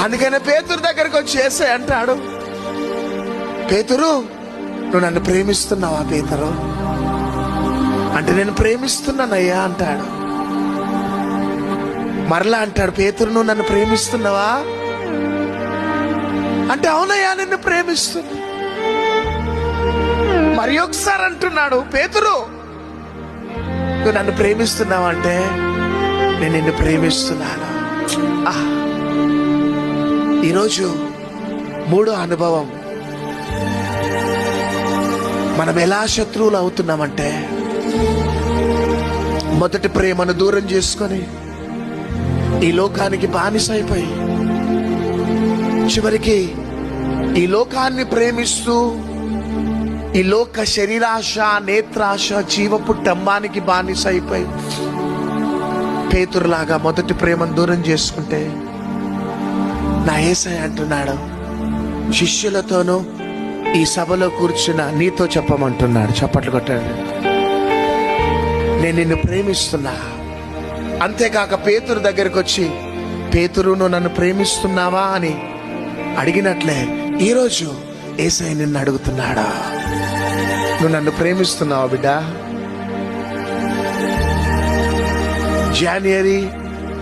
అందుకనే పేతురు దగ్గరకు వచ్చి యేసయ్య అంటాడు, పేతురు నువ్వు నన్ను ప్రేమిస్తున్నావా పేతురు అంటే, నేను ప్రేమిస్తున్నానయ్యా అంటాడు. మరలా అంటాడు, పేతురు నువ్వు నన్ను ప్రేమిస్తున్నావా అంటే, అవునయ్యా నిన్ను ప్రేమిస్తున్నా. మరి ఒకసారి అంటున్నాడు, పేతురు నువ్వు నన్ను ప్రేమిస్తున్నావా అంటే, నేను నిన్ను ప్రేమిస్తున్నాను. ఈరోజు మూడో అనుభవం, మనం ఎలా శత్రువులు అవుతున్నామంటే, మొదటి ప్రేమను దూరం చేసుకొని ఈ లోకానికి బానిస అయిపోయి, చివరికి ఈ లోకాన్ని ప్రేమిస్తూ ఈ లోక శరీరాశ, నేత్రాశ, జీవపు డంబానికి బానిస అయిపోయి పేతురులాగా మొదటి ప్రేమను దూరం చేసుకుంటే, నా యేసయ్య అంటున్నాడు, శిష్యులతోనూ ఈ సభలో కూర్చున్న నీతో చెప్పమంటున్నాడు. చప్పట్లు కొట్టాడు. నేను నిన్ను ప్రేమిస్తున్నా. అంతేకాక పేతురు దగ్గరకు వచ్చి, పేతురు నువ్వు నన్ను ప్రేమిస్తున్నావా అని అడిగినట్లే ఈరోజు యేసయ్య నిన్ను అడుగుతున్నాడా, నువ్వు నన్ను ప్రేమిస్తున్నావా బిడ్డ? జనవరి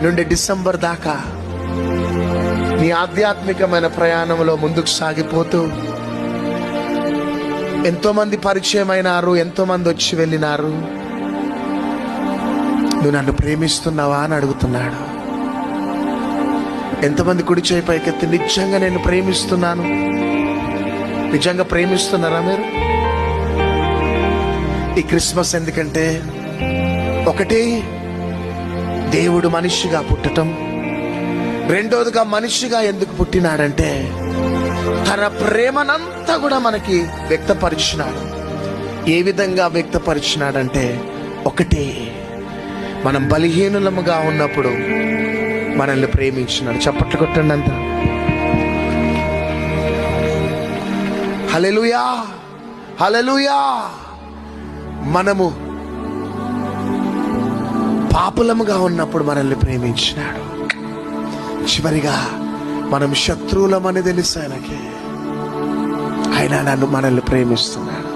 నుండి డిసెంబర్ దాకా నీ ఆధ్యాత్మికమైన ప్రయాణంలో ముందుకు సాగిపోతూ ఎంతో మంది పరిచయం అయినారు, ఎంతో మంది వచ్చి వెళ్ళినారు. నువ్వు నన్ను ప్రేమిస్తున్నావా అని అడుగుతున్నాడు. ఎంతమంది కుడి చేయి పైకెత్తి నిజంగా నేను ప్రేమిస్తున్నాను, నిజంగా ప్రేమిస్తున్నారా మీరు? ఈ క్రిస్మస్ ఎందుకంటే, ఒకటి దేవుడు మనిషిగా పుట్టటం, రెండోదిగా మనిషిగా ఎందుకు పుట్టినాడంటే తన ప్రేమనంతా కూడా మనకి వ్యక్తపరిచినాడు. ఏ విధంగా వ్యక్తపరిచినాడంటే, ఒకటి మనం బలహీనులముగా ఉన్నప్పుడు మనల్ని ప్రేమించినాడు. చప్పట్లు కొట్టండి అంతా. హల్లెలూయా, హల్లెలూయా. మనము పాపులముగా ఉన్నప్పుడు మనల్ని ప్రేమించినాడు. చివరిగా మనం శత్రువులమని తెలుసు ఆయనకి, ఆయన మనల్ని ప్రేమిస్తున్నాడు.